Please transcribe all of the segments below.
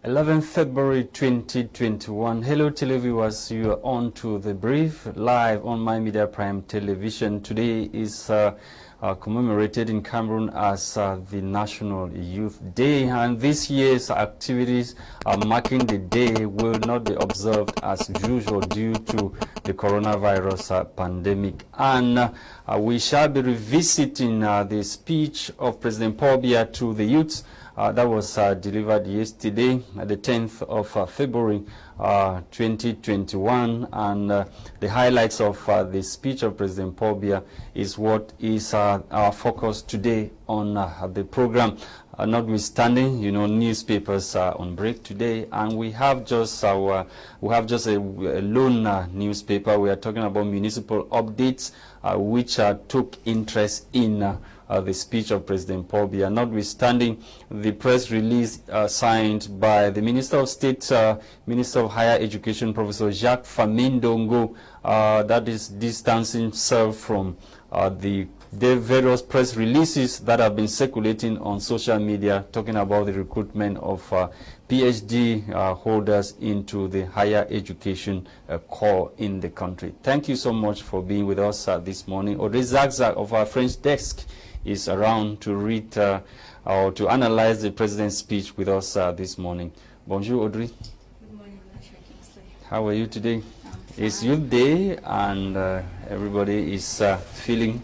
11 February 2021. Hello televiewers, you are on to The Brief live on My Media Prime Television. Today is commemorated in Cameroon as the National Youth Day, and this year's activities marking the day will not be observed as usual due to the coronavirus pandemic. And we shall be revisiting the speech of President Paul Biya to the youths that was delivered yesterday, the 10th of February 2021, and the highlights of the speech of President Paul Biya is what is our focus today on the program. Notwithstanding, newspapers are on break today, and we have just a lone newspaper. We are talking about municipal updates, which took interest in the speech of President Paul Biya, notwithstanding the press release signed by the Minister of State, Minister of Higher Education, Professor Jacques Famindongo, that is distancing himself from the various press releases that have been circulating on social media talking about the recruitment of PhD holders into the higher education corps in the country. Thank you so much for being with us this morning. Audrey Zatsa of our French desk is around to read or to analyze the president's speech with us this morning. Bonjour, Audrey. Good morning, Lasha. How are you today? It's Youth Day, and everybody is feeling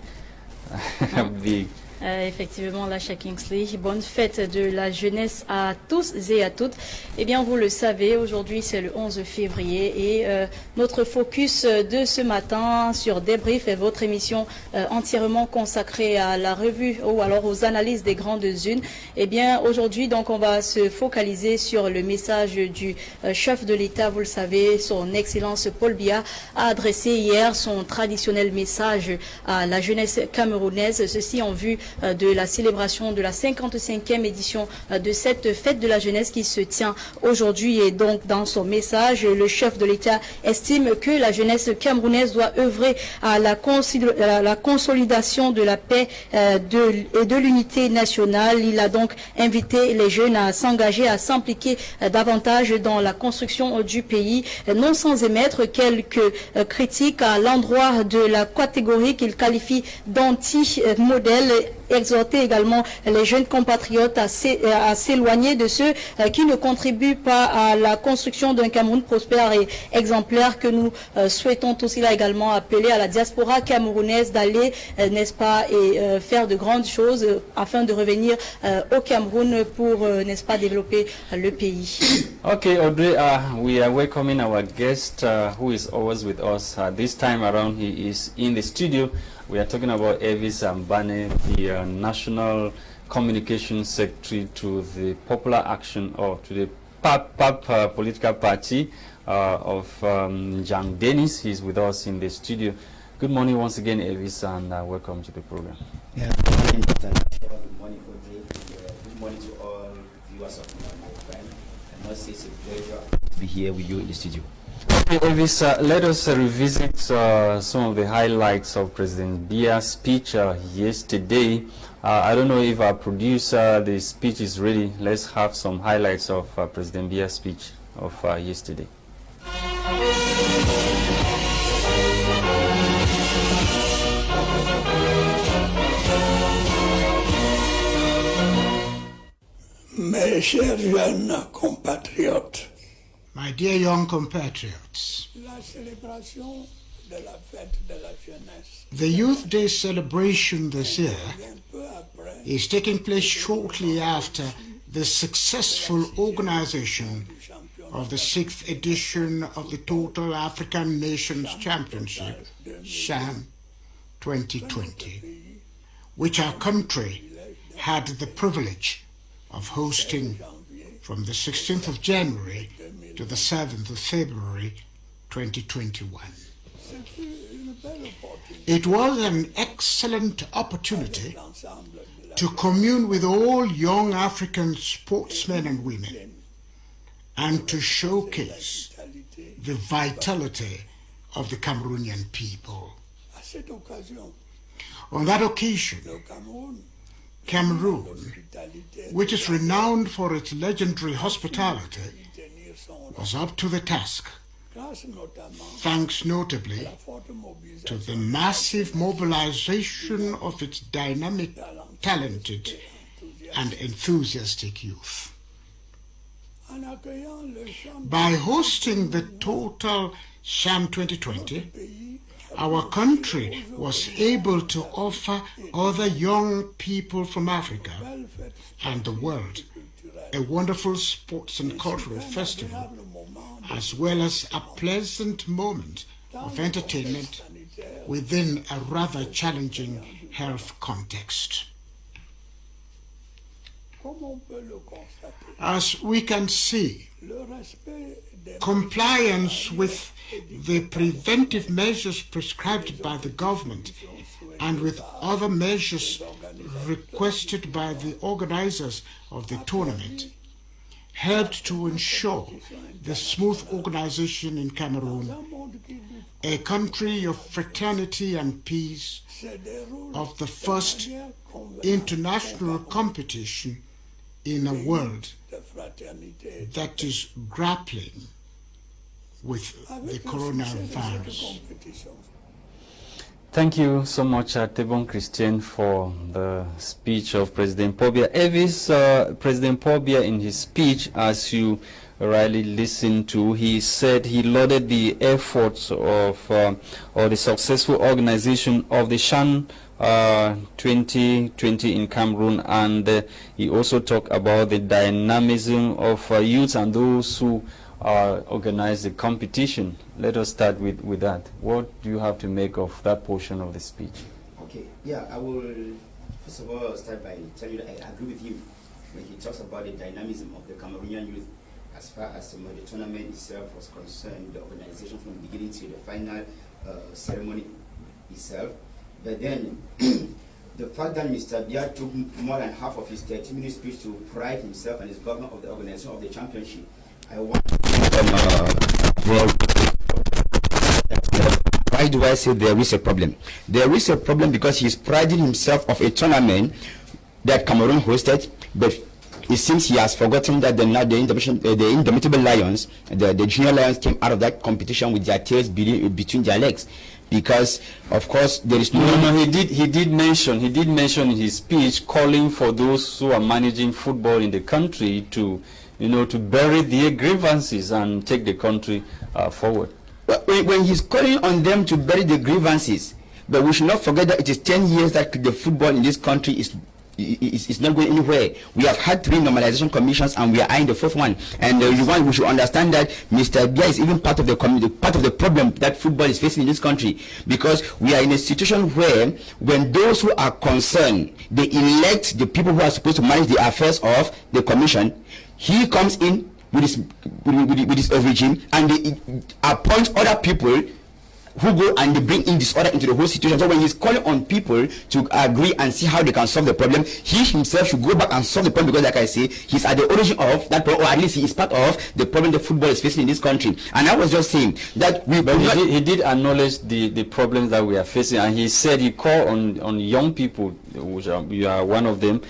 the Effectivement, Lasha Kingsley, bonne fête de la jeunesse à tous et à toutes. Eh bien, vous le savez, aujourd'hui c'est le 11 février et notre focus de ce matin sur Débrief est votre émission entièrement consacrée à la revue ou alors aux analyses des grandes unes. Eh bien, aujourd'hui, donc, on va se focaliser sur le message du chef de l'État. Vous le savez, son Excellence Paul Biya a adressé hier son traditionnel message à la jeunesse camerounaise, ceci en vue de la célébration de la 55e édition de cette fête de la jeunesse qui se tient aujourd'hui. Et donc, dans son message, le chef de l'État estime que la jeunesse camerounaise doit œuvrer à la consolidation de la paix et de l'unité nationale. Il a donc invité les jeunes à s'engager, à s'impliquer davantage dans la construction du pays, non sans émettre quelques critiques à l'endroit de la catégorie qu'il qualifie d'anti-modèle. Exhorter également les jeunes compatriotes à s'éloigner de ceux qui ne contribuent pas à la construction d'un Cameroun prospère et exemplaire, que nous souhaitons tous là également appeler à la diaspora camerounaise d'aller, n'est-ce pas, et faire de grandes choses afin de revenir au Cameroun pour, n'est-ce pas, développer le pays. Okay, Audrey, we are welcoming our guest who is always with us. This time around, he is in the studio. We are talking about Elvis and BANEH, the National Communication Secretary to the Popular Action, or to the PAP political party of Jean Dennis. He's with us in the studio. Good morning once again, Elvis, and welcome to the program. Yeah, good morning, Dr. Lasha. Good morning, Audrey. Good morning to all viewers of my friend. I must say it's a pleasure to be here with you in the studio. Okay, Elvis, let us revisit some of the highlights of President Biya's speech yesterday. I don't know if our producer, the speech is ready. Let's have some highlights of President Biya's speech of yesterday. Mes chers jeunes compatriotes, My dear young compatriots, la célébration de la fête de la jeunesse the Youth Day celebration this year vient peu après is taking place shortly after the successful organization of the 6th edition of the Total African Nations Championship, CHAN 2020, which our country had the privilege of hosting from the 16th of January to the 7th of February 2021. It was an excellent opportunity to commune with all young African sportsmen and women and to showcase the vitality of the Cameroonian people. On that occasion, Cameroon which is renowned for its legendary hospitality, was up to the task, thanks notably to the massive mobilization of its dynamic, talented, and enthusiastic youth. By hosting the Total Sham 2020, our country was able to offer other young people from Africa and the world a wonderful sports and cultural festival, as well as a pleasant moment of entertainment within a rather challenging health context. As we can see, compliance with the preventive measures prescribed by the government and with other measures requested by the organizers of the tournament helped to ensure the smooth organization in Cameroon, a country of fraternity and peace, of the first international competition in a world that is grappling with the coronavirus. Thank you so much, Tebong Christain, for the speech of President Paul Biya. Elvis, President Paul Biya, in his speech, as you rightly listened to, he said he lauded the efforts of or the successful organization of the Shan 2020 in Cameroon, and he also talked about the dynamism of youth and those who organize the competition. Let us start with that. What do you have to make of that portion of the speech? Okay, yeah, I will first of all start by telling you that I agree with him when he talks about the dynamism of the Cameroonian youth as far as the tournament itself was concerned, the organization from the beginning to the final ceremony itself. But then the fact that Mr. Biya took more than half of his 30-minute speech to pride himself and his governor of the organization of the championship, I want why do I say there is a problem? There is a problem because he's priding himself of a tournament that Cameroon hosted, but it seems he has forgotten that the Indomitable Lions, the junior lions, came out of that competition with their tails between their legs. Because of course there is no, he did mention in his speech calling for those who are managing football in the country to, to bury their grievances and take the country forward. When he's calling on them to bury the grievances, but we should not forget that it is 10 years that the football in this country is not going anywhere. We have had 3 normalization commissions and we are eyeing the 4th one. And we should understand that Mr. Biya is even part of the problem that football is facing in this country, because we are in a situation where when those who are concerned, they elect the people who are supposed to manage the affairs of the commission, he comes in with his regime and they appoint other people who go and they bring in disorder into the whole situation. So when he's calling on people to agree and see how they can solve the problem, he himself should go back and solve the problem, because like I say, he's at the origin of that problem, or at least he is part of the problem the football is facing in this country. And I was just saying that he did acknowledge the problems that we are facing, and he said he called on young people, which you are one of them.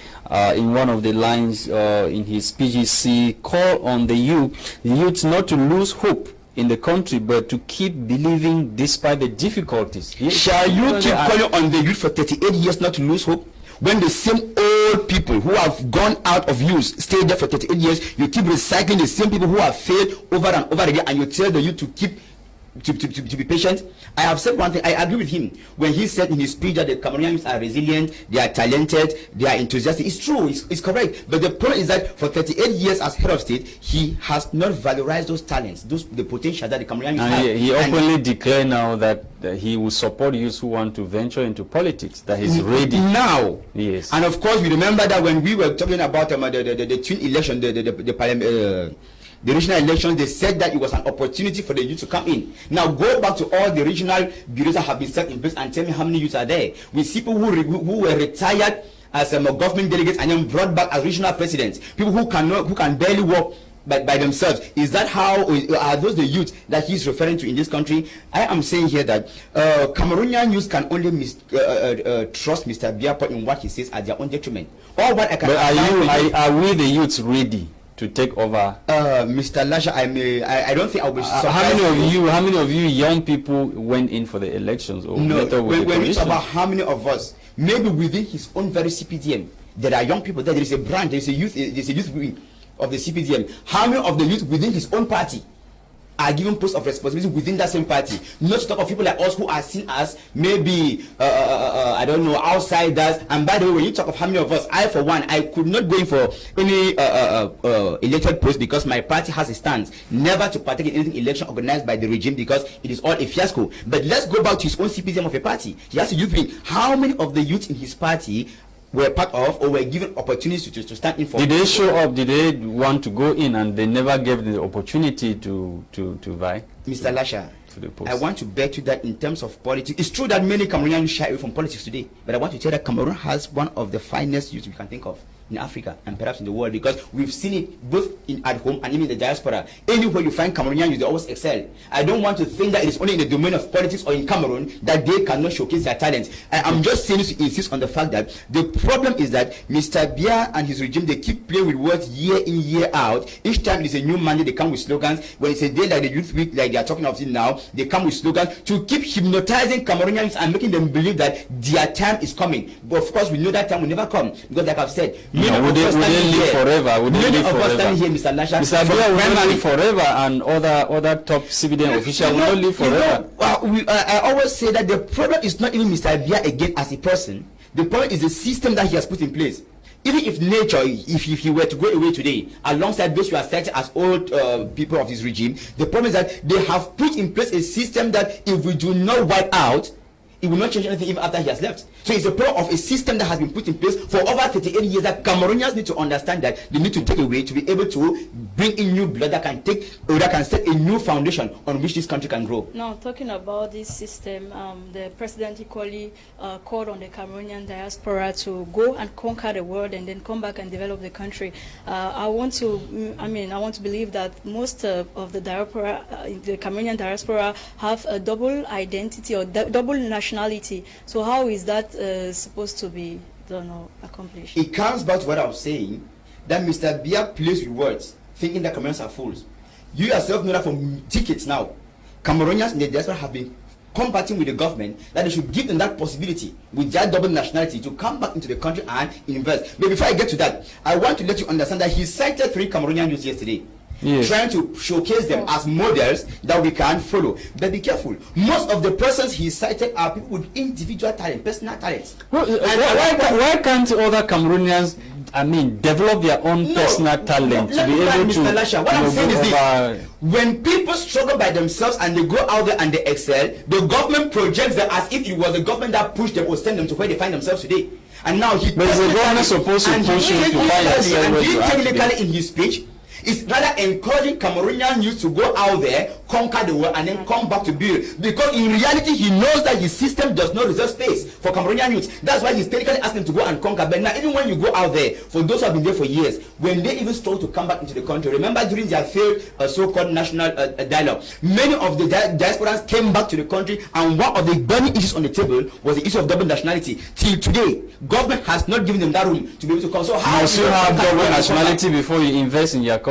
In one of the lines in his speech, he called on the youth not to lose hope in the country, but to keep believing despite the difficulties. Shall you keep calling on the youth for 38 years not to lose hope, when the same old people who have gone out of use stayed there for 38 years? You keep recycling the same people who have failed over and over again, and you tell the youth to keep to be patient. I have said one thing. I agree with him when he said in his speech that the Cameroonians are resilient, they are talented, they are enthusiastic. It's true, it's correct. But the point is that for 38 years as head of state, he has not valorized those talents, the potential that the Cameroonians have. He openly declared now that he will support youths who want to venture into politics, that he's ready now. Yes. And of course, we remember that when we were talking about the twin election, the regional elections, they said that it was an opportunity for the youth to come in. Now go back to all the regional bureaus that have been set in place and tell me how many youths are there. We see people who were retired as government delegates and then brought back as regional presidents. People who can barely walk by themselves. Is that how, are those the youth that he's referring to in this country? I am saying here that Cameroonian youth can only trust Mr. Biapa in what he says at their own detriment. Or what I can. But are we the youths ready to take over? Mr. Lasha, I don't think I will be surprised. How many of you young people went in for the elections? Or no, when we talk about how many of us, maybe within his own very CPDM, there are young people there. There is a branch, there is a youth wing of the CPDM. How many of the youth within his own party are given posts of responsibility within that same party? Not to talk of people like us who are seen as maybe I don't know, outsiders. And by the way, when you talk of how many of us, I for one, I could not go in for any elected post because my party has a stance never to partake in anything election organized by the regime because it is all a fiasco. But let's go back to his own CPDM of a party. He has a youth wing. How many of the youth in his party were part of or were given opportunities to stand in for? Did they show up? Did they want to go in and they never gave the opportunity to vie? Mr. Lasha, to the post? I want to bet you that in terms of politics, it's true that many Cameroonians shy away from politics today, but I want to tell you that Cameroon has one of the finest youth we can think of in Africa and perhaps in the world, because we've seen it both at home and even in the diaspora. Anywhere you find Cameroonians, they always excel. I don't want to think that it is only in the domain of politics or in Cameroon that they cannot showcase their talents. I'm just saying this to insist on the fact that the problem is that Mr. Biya and his regime, they keep playing with words year in, year out. Each time it's a new mandate, they come with slogans. When it's a day like the Youth Week, like they are talking of it now, they come with slogans to keep hypnotizing Cameroonians and making them believe that their time is coming. But of course, we know that time will never come because, like I've said, would they live forever? Would they live forever? Here, Mr. Lasha, Mr. Biya will not live forever, and other top CBDM officials will not live forever. I always say that the problem is not even Mr. Biya again as a person. The problem is the system that he has put in place. Even if nature, if he were to go away today, alongside those who are cited as old people of his regime, the problem is that they have put in place a system that if we do not wipe out, it will not change anything even after he has left. So it's a problem of a system that has been put in place for over 38 years that Cameroonians need to understand that they need to take away to be able to bring in new blood that can take or that can set a new foundation on which this country can grow. Now, talking about this system, the president equally called on the Cameroonian diaspora to go and conquer the world and then come back and develop the country. I want to believe that most of the diaspora, the Cameroonian diaspora, have a double identity or double nationality. So how is that supposed to be done or accomplished? It comes back to what I was saying, that Mr. Biya plays with words, thinking that Cameroonians are fools. You yourself know that for decades now, Cameroonians in the diaspora have been combating with the government that they should give them that possibility with their double nationality to come back into the country and invest. But before I get to that, I want to let you understand that he cited 3 Cameroonian youths yesterday. Yes. Trying to showcase them as models that we can follow. But be careful. Most of the persons he cited are people with individual talent, personal talents. Well, why can't other Cameroonians, develop their own personal talent to be able to? Mr. Lasha, what I'm saying is this: when people struggle by themselves and they go out there and they excel, the government projects them as if it was the government that pushed them or sent them to where they find themselves today. And now he, but the government supposed to push you to find yourself. And he technically in his speech is rather encouraging Cameroonian youth to go out there, conquer the world, and then come back to build. Because in reality, he knows that his system does not reserve space for Cameroonian youth. That's why he's technically asking to go and conquer. But now, even when you go out there, for those who have been there for years, when they even struggle to come back into the country, remember during their failed so-called national dialogue, many of the diasporans came back to the country, and one of the burning issues on the table was the issue of double nationality. Till today, government has not given them that room to be able to come. So how you have double nationality before you invest in your country?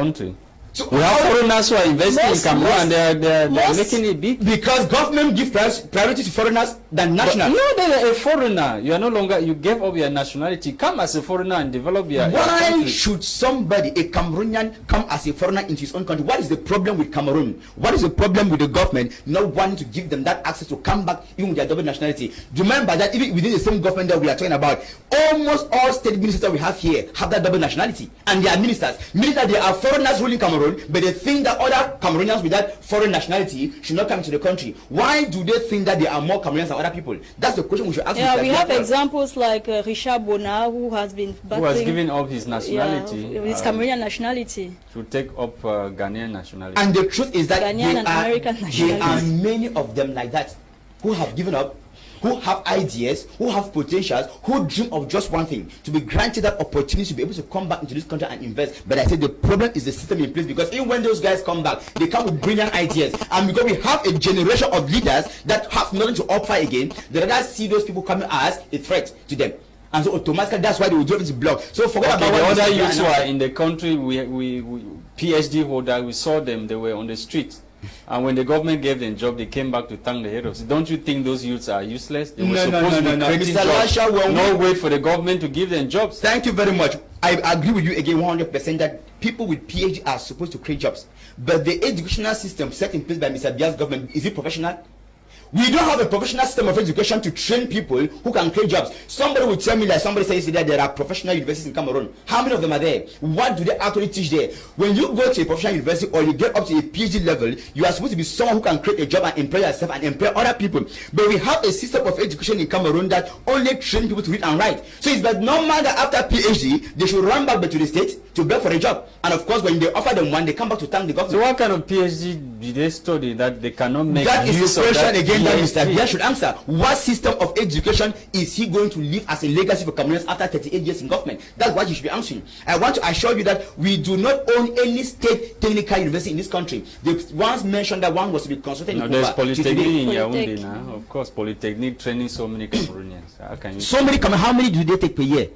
So we have foreigners who are investing in Cameroon and they're making it big. Because government give priority to foreigners than nationals. No, they're a foreigner. You are no longer, you gave up your nationality. Come as a foreigner and develop your Why country. should somebody, a Cameroonian, come as a foreigner into his own country? What is the problem with Cameroon? What is the problem with the government not wanting to give them that access to come back even with their double nationality? Remember that even within the same government that we are talking about, almost all state ministers that we have here have that double nationality. And they are ministers. Meaning that they are foreigners ruling Cameroon, but they think that other Cameroonians with that foreign nationality should not come to the country. Why do they think that there are more Cameroonians than other people? That's the question we should ask. Yeah, we have examples like Richard Bona, who has been battling, who has given up his nationality, his Cameroonian nationality, to take up Ghanaian nationality. And the truth is that Ghanaian and American nationality. There are many of them like that who have given up, who have ideas, who have potentials, who dream of just one thing, to be granted that opportunity to be able to come back into this country and invest. But I say the problem is the system in place, because even when those guys come back, they come with brilliant ideas, and because we have a generation of leaders that have nothing to offer again, they rather see those people coming as a threat to them. And so automatically that's why they will do this block. So forget about the what other youths who are in the country, we PhD holder, we saw them, they were on the street. And when the government gave them job, they came back to thank the head of. Don't you think those youths are useless? They were supposed to be creating jobs. Lasha, no wait for the government to give them jobs. Thank you very much. I agree with you again 100% that people with PhD are supposed to create jobs. But the educational system set in place by Mr. Biya's government, is it professional? We don't have a professional system of education to train people who can create jobs. Somebody will tell me, like somebody says that there are professional universities in Cameroon. How many of them are there? What do they actually teach there? When you go to a professional university or you get up to a PhD level, you are supposed to be someone who can create a job and employ yourself and employ other people. But we have a system of education in Cameroon that only train people to read and write. So it's but no matter after PhD, they should run back to the state to beg for a job. And of course, when they offer them one, they come back to thank the government. So what kind of PhD did they study that they cannot make that use is the question of that again that PhD? Mr. Biya should answer. What system of education is he going to leave as a legacy for Cameroonians after 38 years in government? That's what he should be answering. I want to assure you that we do not own any state technical university in this country. They once mentioned that one was to be consulted in there's Polytechnic in Polytech. Yaoundé now. Of course, Polytechnic training so many Cameroonians. How can you so many how many do they take per year?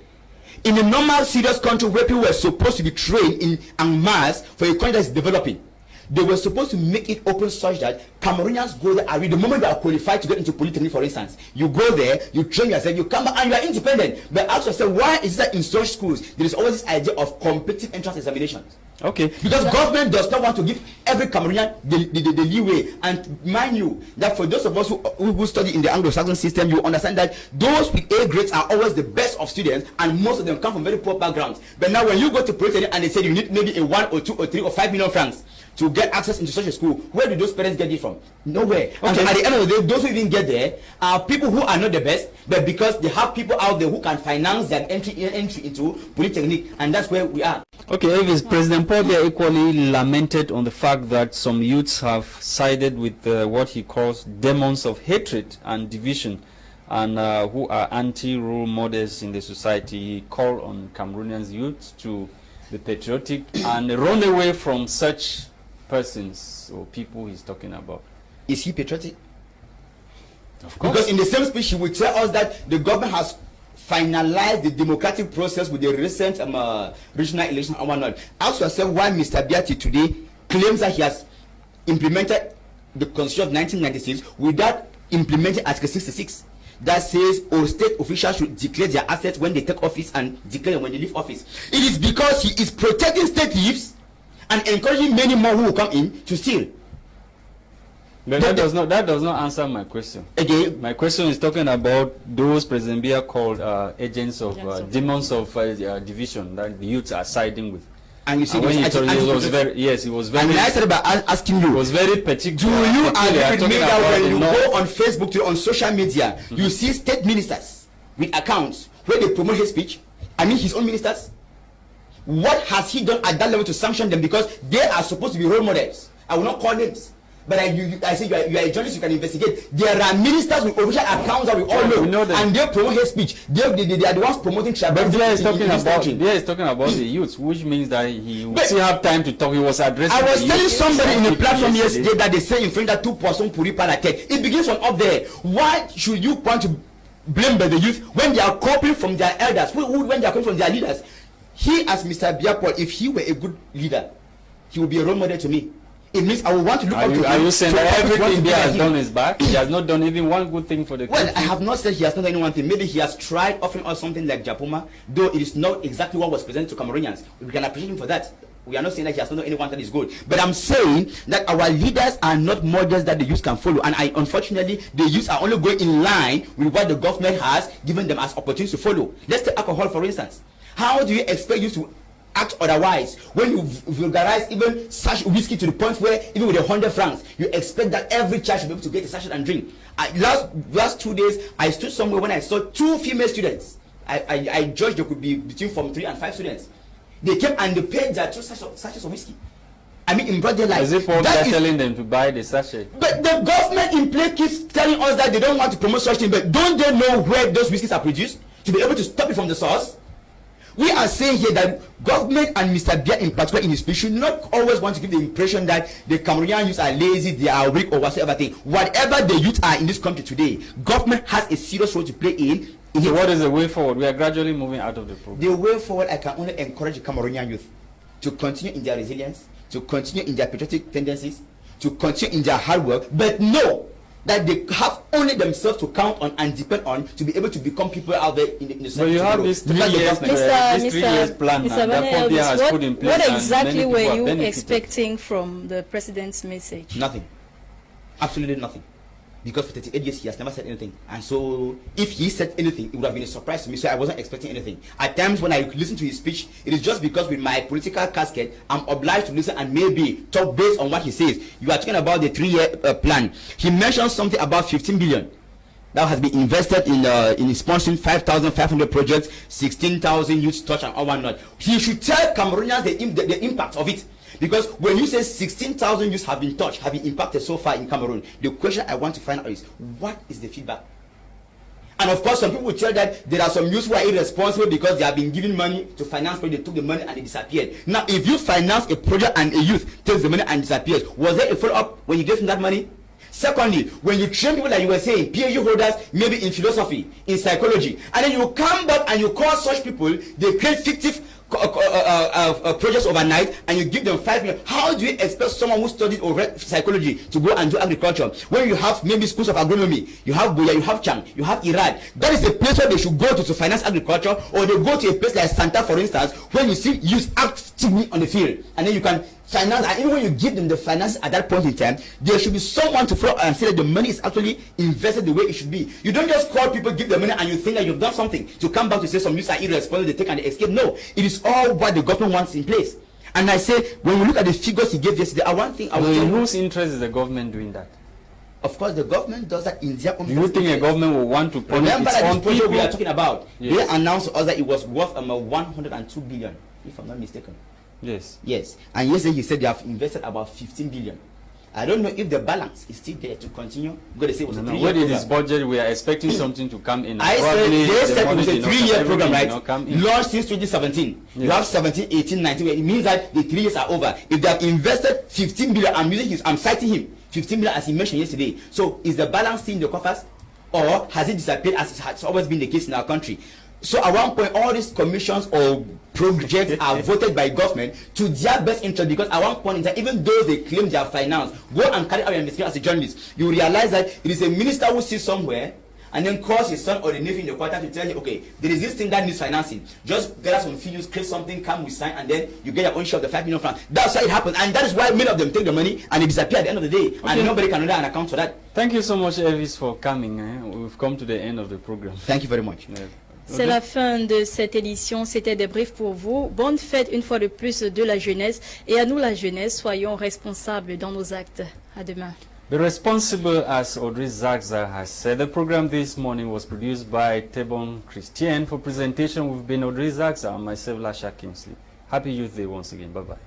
In a normal serious country where people were supposed to be trained in en masse for a country that is developing, they were supposed to make it open such that Cameroonians go there and the moment they are qualified to get into Polytechnic, for instance, you go there, you train yourself, you come back and you are independent. But ask yourself, why is that in such schools there is always this idea of competitive entrance examinations? Okay. Because government does not want to give every Cameroonian the leeway. And mind you, that for those of us who study in the Anglo-Saxon system, you understand that those with A grades are always the best of students, and most of them come from very poor backgrounds. But now when you go to Polytechnic and they say you need maybe a 1 or 2 or 3 or 5 million francs to get access into such a school, where do those parents get it from? Nowhere. Okay. And so at the end of the day, those who even get there are people who are not the best, but because they have people out there who can finance their entry into Polytechnic, and that's where we are. Okay, Elvis, President Paul Biya equally lamented on the fact that some youths have sided with what he calls demons of hatred and division, and who are anti-role models in the society. He called on Cameroonians youth to be patriotic and run away from such persons or people he's talking about. Is he patriotic? Of course. Because in the same speech he will tell us that the government has finalized the democratic process with the recent regional election and whatnot. Ask yourself why Mr. Biya today claims that he has implemented the Constitution of 1996 without implementing Article 66. That says state officials should declare their assets when they take office and declare when they leave office. It is because he is protecting state thieves and encouraging many more who will come in to steal. But that does not answer my question. Again, my question is talking about those President Biya called agents of demons of division that the youths are siding with. And you see, and when he told he was very, yes, he was very. And I started by asking you, he was very particular. Do you agree with me that when you go on Facebook on social media, you see state ministers with accounts where they promote his speech? I mean, his own ministers. What has he done at that level to sanction them? Because they are supposed to be role models. I will not call names. But I say you are a journalist, you can investigate. There are ministers with official accounts that we all know, and they promote his speech. They are the ones promoting tribalism. Biya is talking about the youth, which means that he will still have time to talk. He was addressing. I was telling somebody in a platform yesterday that they say in French that 2% pourri par la tête. It begins from up there. Why should you want to blame the youth when they are copying from their elders? When they are copying from their leaders? He, as Mr. Biya Paul, if he were a good leader, he would be a role model to me. It means I will want to look up to him. Are you saying that everything Biya has done is bad? He has not done even one good thing for the country? Well, I have not said he has not done any one thing. Maybe he has tried offering us something like Japoma, though it is not exactly what was presented to Cameroonians. We can appreciate him for that. We are not saying that he has not done anyone that is good. But I'm saying that our leaders are not models that the youth can follow. And unfortunately, the youth are only going in line with what the government has given them as opportunities to follow. Let's take alcohol, for instance. How do you expect you to act otherwise when you vulgarize even such whiskey to the point where even with 100 francs you expect that every child should be able to get a sachet and drink? Last 2 days I stood somewhere when I saw 2 female students. I judged there could be between from 3 and 5 students. They came and they paid their 2 sachets of whiskey. I mean, in broad daylight. Is it Paul telling them to buy the sachet? But the government in play keeps telling us that they don't want to promote such things. But don't they know where those whiskies are produced to be able to stop it from the source? We are saying here that government and Mr. Bia in particular in his speech should not always want to give the impression that the Cameroonian youth are lazy, they are weak or whatever thing. Whatever the youth are in this country today, government has a serious role to play in. So what is the way forward? We are gradually moving out of the problem. The way forward, I can only encourage the Cameroonian youth to continue in their resilience, to continue in their patriotic tendencies, to continue in their hard work, but know that they have only themselves to count on and depend on to be able to become people out there in the So you have this 3 years, this 3 years plan Mr. that Bia has put in place. What exactly were you expecting from the president's message? Nothing. Absolutely nothing. Because for 38 years he has never said anything. And so if he said anything, it would have been a surprise to me. So I wasn't expecting anything. At times when I listen to his speech, it is just because with my political casket, I'm obliged to listen and maybe talk based on what he says. You are talking about the 3-year plan. He mentioned something about 15 billion that has been invested in sponsoring 5,500 projects, 16,000 youth touch and all whatnot. He should tell Cameroonians the impact of it. Because when you say 16,000 youths have been touched, have been impacted so far in Cameroon, the question I want to find out is, what is the feedback? And of course, some people will tell that there are some youths who are irresponsible because they have been given money to finance projects, they took the money and they disappeared. Now, if you finance a project and a youth takes the money and disappears, was there a follow-up when you gave him that money? Secondly, when you train people like you were saying, PhD holders, maybe in philosophy, in psychology, and then you come back and you call such people, they create fictive projects overnight and you give them 5 million. How do you expect someone who studied or read psychology to go and do agriculture when you have maybe schools of agronomy, you have Boya, you have Chang, you have Irad? That is the place where they should go to finance agriculture, or they go to a place like Santa, for instance, when you see youth actively on the field, and then you can finance. And even when you give them the finance at that point in time, there should be someone to follow and say that the money is actually invested the way it should be. You don't just call people, give them money, and you think that you've done something to come back to say some youths are irresponsible, they take and they escape. No, it is all what the government wants in place. And I say, when we look at the figures he gave yesterday, one thing I was in whose interest is the government doing that? Of course, the government does that in their own. Do you think a government will want to punish Remember its that own this project people? we are talking about, yes. They announced to us that it was worth 102 billion, if I'm not mistaken. Yes. Yes. And yesterday he said they have invested about 15 billion. I don't know if the balance is still there to continue. Because they say it was a 3-year Where program. this budget, we are expecting something to come in. I said they said it was a 3-year program, right? Launched since 2017. Yes. You have 17, 18, 19. It means that the 3 years are over. If they have invested 15 billion, I'm citing him, 15 billion as he mentioned yesterday. So is the balance still in the coffers, or has it disappeared as it has always been the case in our country? So at one point, all these commissions or projects are voted by government to their best interest, because at one point in time, even though they claim they are financed, go and carry out your investigation as a journalist, you realize that it is a minister who sits somewhere and then calls his son or the nephew in the quarter to tell you, okay, there is this thing that needs financing. Just gather some figures, create something, come with sign, and then you get your own share of the 5 million francs. That's how it happens, and that is why many of them take the money and they disappear at the end of the day, and nobody can render an account for that. Thank you so much, Elvis, for coming. We've come to the end of the program. Thank you very much. Yeah. C'est la fin de cette édition, c'était des briefs pour vous. Bonne fête une fois de plus de la jeunesse, et à nous la jeunesse, soyons responsables dans nos actes. À demain. Be responsible, as Audrey Zatsa has said. The program this morning was produced by Tebong, Christain. For presentation, we've been Audrey Zatsa and myself, Lasha Kingsley. Happy Youth Day once again. Bye-bye.